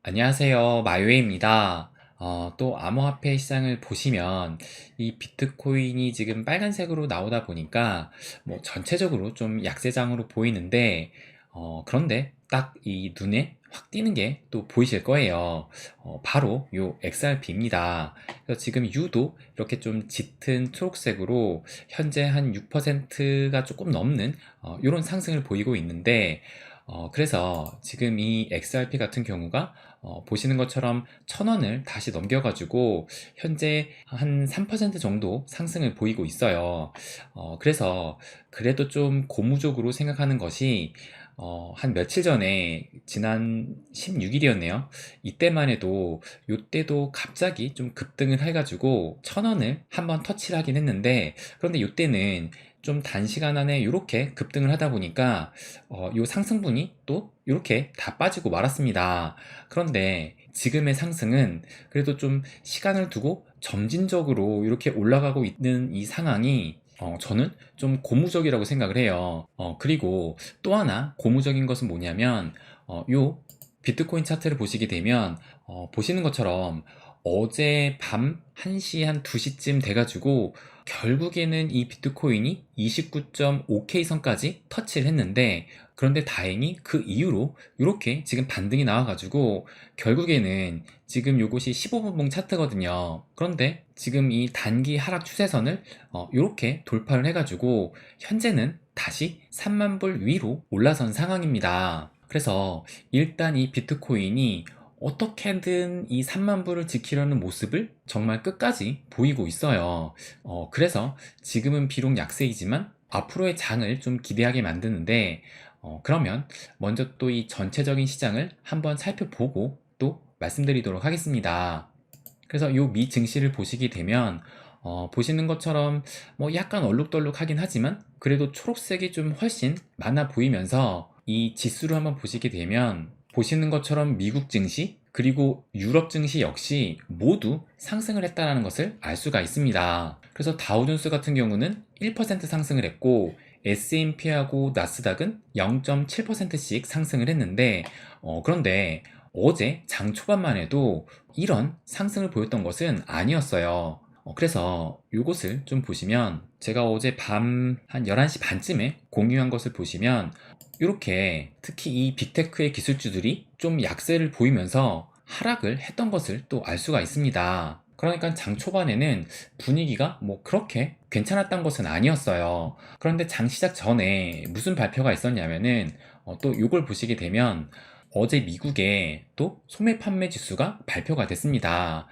안녕하세요. 마이웨이입니다. 또 암호화폐 시장을 보시면 이 비트코인이 지금 빨간색으로 나오다 보니까 뭐 전체적으로 좀 약세장으로 보이는데 그런데 딱 이 눈에 확 띄는 게 또 보이실 거예요. 바로 요 XRP입니다. 그래서 지금 유도 이렇게 좀 짙은 초록색으로 현재 한 6%가 조금 넘는 이런 상승을 보이고 있는데 그래서 지금 이 XRP 같은 경우가 보시는 것처럼 1,000원을 다시 넘겨가지고 현재 한 3% 정도 상승을 보이고 있어요. 그래서 그래도 좀 고무적으로 생각하는 것이 한 며칠 전에 지난 16일이었네요. 이때만 해도 요때도 갑자기 좀 급등을 해가지고 1,000원을 한번 터치를 하긴 했는데 그런데 요때는 좀 단시간 안에 이렇게 급등을 하다 보니까 요 상승분이 또 이렇게 다 빠지고 말았습니다. 그런데 지금의 상승은 그래도 좀 시간을 두고 점진적으로 이렇게 올라가고 있는 이 상황이 저는 좀 고무적이라고 생각을 해요. 그리고 또 하나 고무적인 것은 뭐냐면 요 비트코인 차트를 보시게 되면 보시는 것처럼 어제 밤 1시 한 2시쯤 돼가지고 결국에는 이 비트코인이 29.5K 선까지 터치를 했는데 그런데 다행히 그 이후로 이렇게 지금 반등이 나와가지고 결국에는 지금 요것이 15분봉 차트거든요. 그런데 지금 이 단기 하락 추세선을 이렇게 돌파를 해가지고 현재는 다시 3만 불 위로 올라선 상황입니다. 그래서 일단 이 비트코인이 어떻게든 이 3만 불을 지키려는 모습을 정말 끝까지 보이고 있어요. 그래서 지금은 비록 약세이지만 앞으로의 장을 좀 기대하게 만드는데 그러면 먼저 또 이 전체적인 시장을 한번 살펴보고 또 말씀드리도록 하겠습니다. 그래서 요 미 증시를 보시게 되면 보시는 것처럼 뭐 약간 얼룩덜룩하긴 하지만 그래도 초록색이 좀 훨씬 많아 보이면서 이 지수를 한번 보시게 되면 보시는 것처럼 미국 증시 그리고 유럽 증시 역시 모두 상승을 했다는 것을 알 수가 있습니다. 그래서 다우존스 같은 경우는 1% 상승을 했고 S&P하고 나스닥은 0.7%씩 상승을 했는데 그런데 어제 장 초반만 해도 이런 상승을 보였던 것은 아니었어요. 그래서 이것을 좀 보시면 제가 어제 밤 한 11시 반쯤에 공유한 것을 보시면 이렇게 특히 이 빅테크의 기술주들이 좀 약세를 보이면서 하락을 했던 것을 또 알 수가 있습니다. 그러니까 장 초반에는 분위기가 뭐 그렇게 괜찮았던 것은 아니었어요. 그런데 장 시작 전에 무슨 발표가 있었냐면은 또 이걸 보시게 되면 어제 미국의 또 소매 판매 지수가 발표가 됐습니다.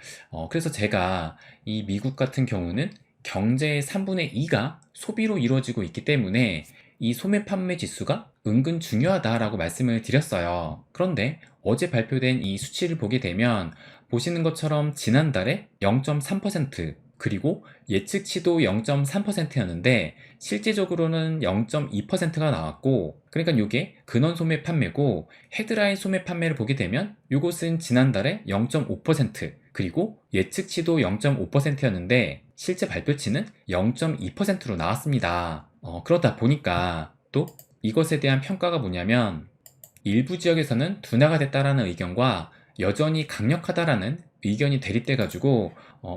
그래서 제가 이 미국 같은 경우는 경제의 3분의 2가 소비로 이루어지고 있기 때문에 이 소매 판매 지수가 은근 중요하다라고 말씀을 드렸어요. 그런데 어제 발표된 이 수치를 보게 되면 보시는 것처럼 지난달에 0.3% 그리고 예측치도 0.3%였는데 실제적으로는 0.2%가 나왔고 그러니까 이게 근원 소매 판매고 헤드라인 소매 판매를 보게 되면 이것은 지난달에 0.5% 그리고 예측치도 0.5%였는데 실제 발표치는 0.2%로 나왔습니다. 그러다 보니까 또 이것에 대한 평가가 뭐냐면 일부 지역에서는 둔화가 됐다라는 의견과 여전히 강력하다라는 의견이 대립돼 가지고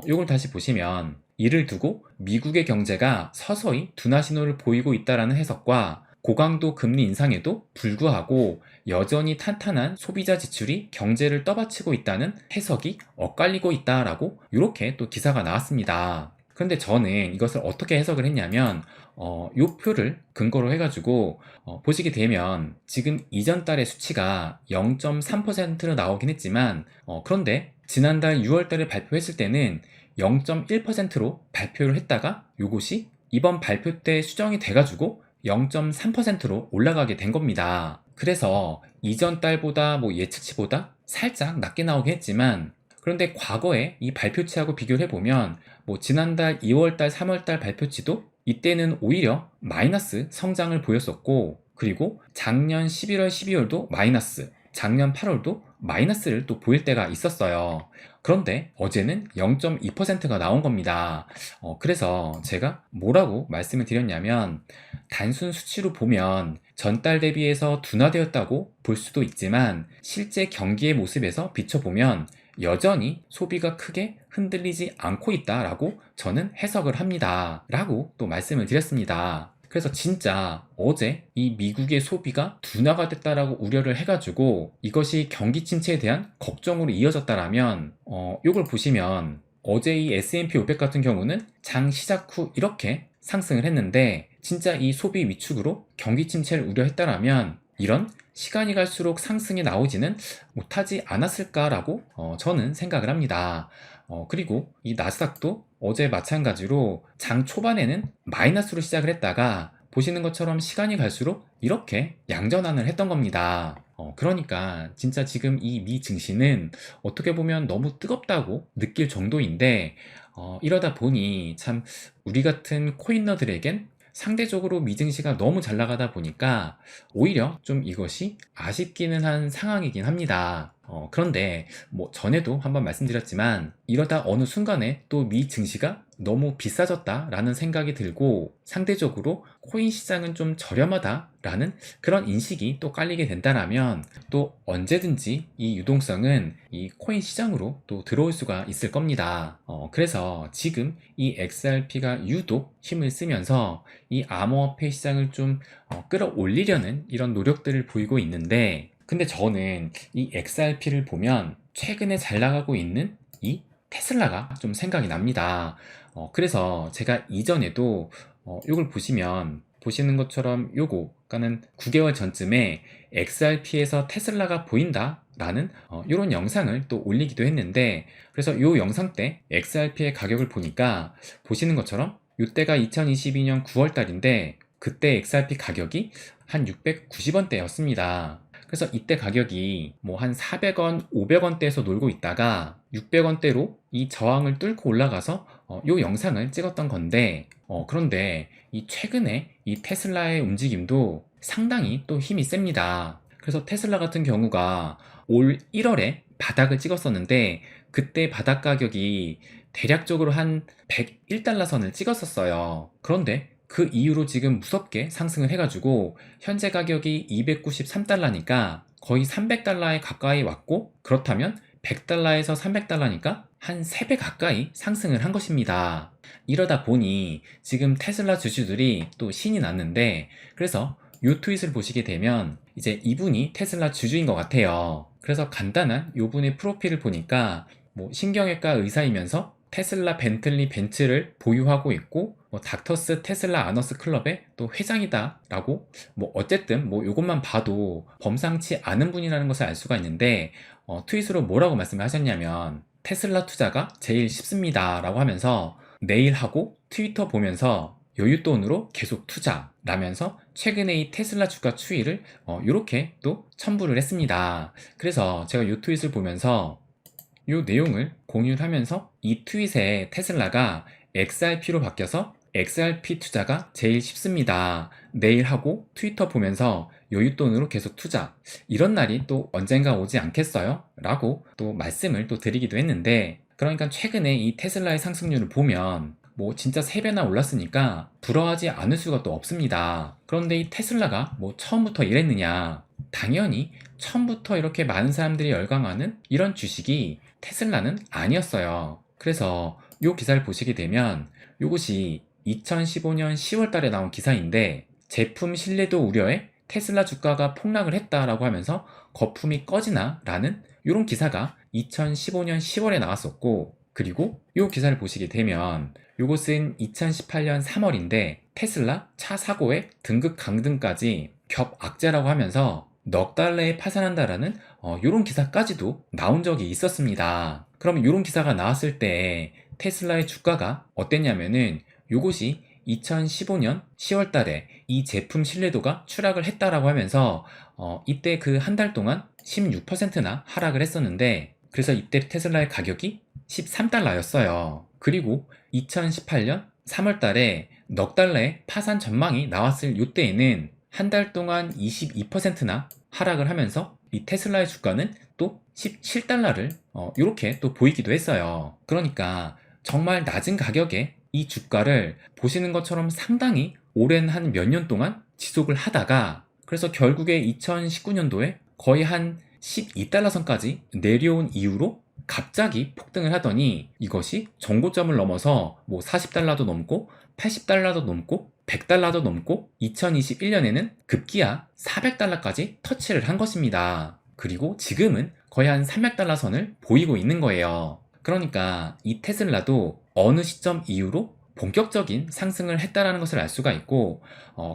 이걸 다시 보시면 이를 두고 미국의 경제가 서서히 둔화 신호를 보이고 있다라는 해석과 고강도 금리 인상에도 불구하고 여전히 탄탄한 소비자 지출이 경제를 떠받치고 있다는 해석이 엇갈리고 있다라고 이렇게 또 기사가 나왔습니다. 그런데 저는 이것을 어떻게 해석을 했냐면 요 표를 근거로 해가지고 보시게 되면 지금 이전 달의 수치가 0.3%로 나오긴 했지만 그런데 지난달 6월 달에 발표했을 때는 0.1%로 발표를 했다가 요것이 이번 발표 때 수정이 돼가지고 0.3%로 올라가게 된 겁니다. 그래서 이전 달보다 뭐 예측치보다 살짝 낮게 나오긴 했지만 그런데 과거에 이 발표치하고 비교를 해보면 뭐 지난달 2월달, 3월달 발표치도 이때는 오히려 마이너스 성장을 보였었고 그리고 작년 11월, 12월도 마이너스 작년 8월도 마이너스를 또 보일 때가 있었어요. 그런데 어제는 0.2%가 나온 겁니다. 그래서 제가 뭐라고 말씀을 드렸냐면, 단순 수치로 보면 전달 대비해서 둔화되었다고 볼 수도 있지만, 실제 경기의 모습에서 비춰보면 여전히 소비가 크게 흔들리지 않고 있다라고 저는 해석을 합니다. 라고 또 말씀을 드렸습니다. 그래서 진짜 어제 이 미국의 소비가 둔화가 됐다라고 우려를 해가지고 이것이 경기 침체에 대한 걱정으로 이어졌다라면, 이걸 보시면 어제 이 S&P 500 같은 경우는 장 시작 후 이렇게 상승을 했는데, 진짜 이 소비 위축으로 경기 침체를 우려했다라면 이런 시간이 갈수록 상승이 나오지는 못하지 않았을까라고 저는 생각을 합니다. 그리고 이 나스닥도 어제 마찬가지로 장 초반에는 마이너스로 시작을 했다가 보시는 것처럼 시간이 갈수록 이렇게 양전환을 했던 겁니다. 그러니까 진짜 지금 이 미 증시는 어떻게 보면 너무 뜨겁다고 느낄 정도인데, 이러다 보니 참 우리 같은 코인러들에겐 상대적으로 미증시가 너무 잘 나가다 보니까 오히려 좀 이것이 아쉽기는 한 상황이긴 합니다. 그런데 뭐 전에도 한번 말씀드렸지만, 이러다 어느 순간에 또 미 증시가 너무 비싸졌다라는 생각이 들고 상대적으로 코인 시장은 좀 저렴하다라는 그런 인식이 또 깔리게 된다라면, 또 언제든지 이 유동성은 이 코인 시장으로 또 들어올 수가 있을 겁니다. 그래서 지금 이 XRP가 유독 힘을 쓰면서 이 암호화폐 시장을 좀 끌어올리려는 이런 노력들을 보이고 있는데, 근데 저는 이 XRP를 보면 최근에 잘 나가고 있는 이 테슬라가 좀 생각이 납니다. 그래서 제가 이전에도 이걸 보시면 보시는 것처럼 요거가는 9개월 전쯤에 XRP에서 테슬라가 보인다 라는 이런 영상을 또 올리기도 했는데, 그래서 요 영상 때 XRP의 가격을 보니까 보시는 것처럼 이때가 2022년 9월 달인데, 그때 XRP 가격이 한 690원대였습니다. 그래서 이때 가격이 뭐 한 400원, 500원대에서 놀고 있다가 600원대로 이 저항을 뚫고 올라가서 요 영상을 찍었던 건데, 그런데 이 최근에 이 테슬라의 움직임도 상당히 또 힘이 셉니다. 그래서 테슬라 같은 경우가 올 1월에 바닥을 찍었었는데, 그때 바닥 가격이 대략적으로 한 101달러 선을 찍었었어요. 그런데 그 이후로 지금 무섭게 상승을 해가지고 현재 가격이 293달러니까 거의 300달러에 가까이 왔고, 그렇다면 100달러에서 300달러니까 한 3배 가까이 상승을 한 것입니다. 이러다 보니 지금 테슬라 주주들이 또 신이 났는데, 그래서 요 트윗을 보시게 되면 이제 이분이 테슬라 주주인 것 같아요. 그래서 간단한 요 분의 프로필을 보니까 뭐 신경외과 의사이면서 테슬라 벤틀리 벤츠를 보유하고 있고, 뭐 닥터스 테슬라 아너스 클럽의 또 회장이다 라고, 뭐 어쨌든 뭐 요것만 봐도 범상치 않은 분이라는 것을 알 수가 있는데, 트윗으로 뭐라고 말씀을 하셨냐면, 테슬라 투자가 제일 쉽습니다 라고 하면서 내일 하고 트위터 보면서 여윳돈으로 계속 투자 라면서 최근에 이 테슬라 주가 추이를 이렇게 또 첨부를 했습니다. 그래서 제가 이 트윗을 보면서 이 내용을 공유를 하면서 이 트윗에 테슬라가 XRP로 바뀌어서 XRP 투자가 제일 쉽습니다. 내일 하고 트위터 보면서 여윳돈으로 계속 투자. 이런 날이 또 언젠가 오지 않겠어요? 라고 또 말씀을 또 드리기도 했는데, 그러니까 최근에 이 테슬라의 상승률을 보면 뭐 진짜 3배나 올랐으니까 부러워하지 않을 수가 또 없습니다. 그런데 이 테슬라가 뭐 처음부터 이랬느냐? 당연히 처음부터 이렇게 많은 사람들이 열광하는 이런 주식이 테슬라는 아니었어요. 그래서 이 기사를 보시게 되면 이것이 2015년 10월 달에 나온 기사인데, 제품 신뢰도 우려에 테슬라 주가가 폭락을 했다라고 하면서 거품이 꺼지나 라는 이런 기사가 2015년 10월에 나왔었고, 그리고 이 기사를 보시게 되면 이것은 2018년 3월인데 테슬라 차 사고의 등급 강등까지 겹악재라고 하면서 넉 달러에 파산한다라는 이런 기사까지도 나온 적이 있었습니다. 그럼 이런 기사가 나왔을 때 테슬라의 주가가 어땠냐면은, 이것이 2015년 10월 달에 이 제품 신뢰도가 추락을 했다라고 하면서 이때 그 한 달 동안 16%나 하락을 했었는데, 그래서 이때 테슬라의 가격이 13달러였어요. 그리고 2018년 3월 달에 넉 달러의 파산 전망이 나왔을 이때에는 한 달 동안 22%나 하락을 하면서 이 테슬라의 주가는 또 17달러를 이렇게 또 보이기도 했어요. 그러니까 정말 낮은 가격에 이 주가를 보시는 것처럼 상당히 오랜 한 몇 년 동안 지속을 하다가 그래서 결국에 2019년도에 거의 한 12달러 선까지 내려온 이후로 갑자기 폭등을 하더니 이것이 정고점을 넘어서 뭐 40달러도 넘고 80달러도 넘고 100달러도 넘고 2021년에는 급기야 400달러까지 터치를 한 것입니다. 그리고 지금은 거의 한 300달러 선을 보이고 있는 거예요. 그러니까 이 테슬라도 어느 시점 이후로 본격적인 상승을 했다라는 것을 알 수가 있고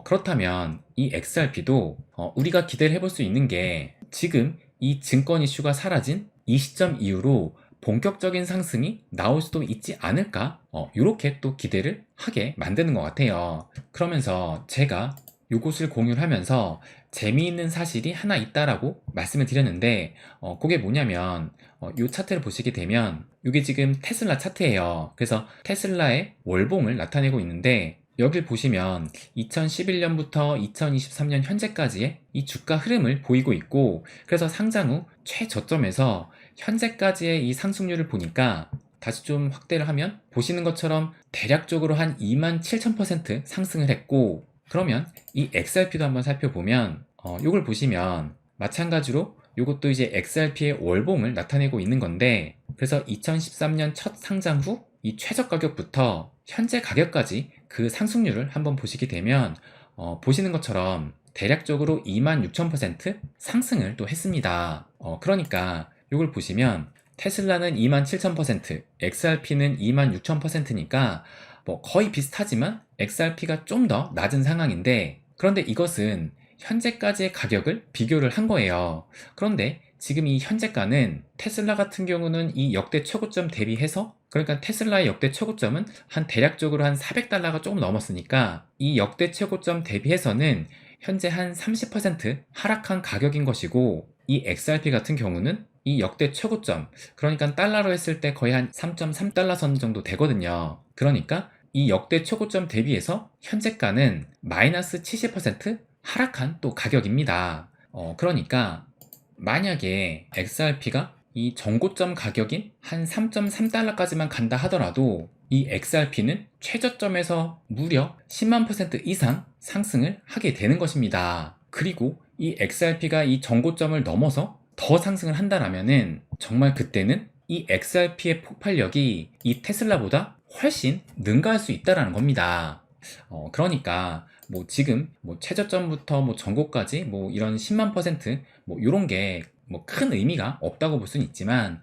그렇다면 이 XRP도 우리가 기대를 해볼 수 있는 게 지금 이 증권 이슈가 사라진 이 시점 이후로 본격적인 상승이 나올 수도 있지 않을까? 이렇게 또 기대를 하게 만드는 것 같아요. 그러면서 제가 이것을 공유를 하면서 재미있는 사실이 하나 있다라고 말씀을 드렸는데 그게 뭐냐면 이 차트를 보시게 되면 이게 지금 테슬라 차트예요. 그래서 테슬라의 월봉을 나타내고 있는데 여길 보시면 2011년부터 2023년 현재까지의 이 주가 흐름을 보이고 있고 그래서 상장 후 최저점에서 현재까지의 이 상승률을 보니까 다시 좀 확대를 하면 보시는 것처럼 대략적으로 한 27,000% 상승을 했고 그러면 이 XRP도 한번 살펴보면 이걸 보시면 마찬가지로 이것도 이제 XRP의 월봉을 나타내고 있는 건데 그래서 2013년 첫 상장 후 이 최저 가격부터 현재 가격까지 그 상승률을 한번 보시게 되면 보시는 것처럼 대략적으로 26,000% 상승을 또 했습니다. 그러니까 이걸 보시면 테슬라는 27,000%, XRP는 26,000%니까 뭐 거의 비슷하지만 XRP가 좀 더 낮은 상황인데 그런데 이것은 현재까지의 가격을 비교를 한 거예요. 그런데 지금 이 현재가는 테슬라 같은 경우는 이 역대 최고점 대비해서 그러니까 테슬라의 역대 최고점은 한 대략적으로 한 400달러가 조금 넘었으니까 이 역대 최고점 대비해서는 현재 한 30% 하락한 가격인 것이고 이 XRP 같은 경우는 이 역대 최고점 그러니까 달러로 했을 때 거의 한 3.3달러 선 정도 되거든요. 그러니까 이 역대 최고점 대비해서 현재가는 마이너스 70% 하락한 또 가격입니다. 그러니까 만약에 XRP가 이 정고점 가격인 한 3.3달러까지만 간다 하더라도 이 XRP는 최저점에서 무려 10만 % 이상 상승을 하게 되는 것입니다. 그리고 이 XRP가 이 정고점을 넘어서 더 상승을 한다라면은 정말 그때는 이 XRP의 폭발력이 이 테슬라보다 훨씬 능가할 수 있다라는 겁니다. 그러니까 뭐 지금 뭐 최저점부터 뭐 전고까지 뭐 이런 10만 % 뭐 이런 게 뭐 큰 의미가 없다고 볼 수는 있지만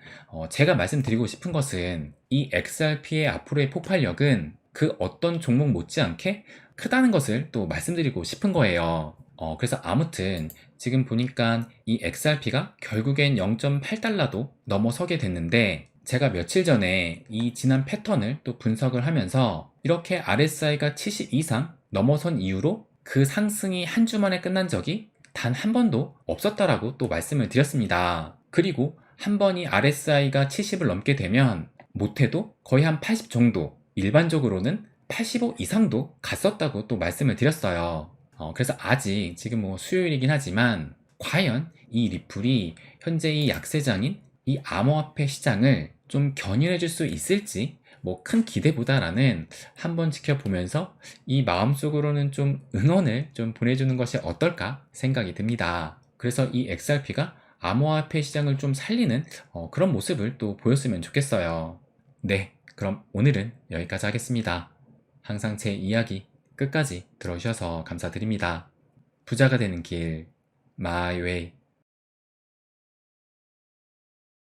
제가 말씀드리고 싶은 것은 이 XRP의 앞으로의 폭발력은 그 어떤 종목 못지않게 크다는 것을 또 말씀드리고 싶은 거예요. 그래서 아무튼 지금 보니까 이 XRP가 결국엔 0.8달러도 넘어서게 됐는데 제가 며칠 전에 이 지난 패턴을 또 분석을 하면서 이렇게 RSI가 70 이상 넘어선 이후로 그 상승이 한 주 만에 끝난 적이 단 한 번도 없었다라고 또 말씀을 드렸습니다. 그리고 한 번이 RSI가 70을 넘게 되면 못해도 거의 한 80 정도, 일반적으로는 85 이상도 갔었다고 또 말씀을 드렸어요. 그래서 아직 지금 뭐 수요일이긴 하지만 과연 이 리플이 현재 이 약세장인 이 암호화폐 시장을 좀 견인해 줄 수 있을지 뭐 큰 기대보다라는 한번 지켜보면서 이 마음속으로는 좀 응원을 좀 보내주는 것이 어떨까 생각이 듭니다. 그래서 이 XRP가 암호화폐 시장을 좀 살리는 그런 모습을 또 보였으면 좋겠어요. 네, 그럼 오늘은 여기까지 하겠습니다. 항상 제 이야기 끝까지 들어주셔서 감사드립니다. 부자가 되는 길, 마이 웨이.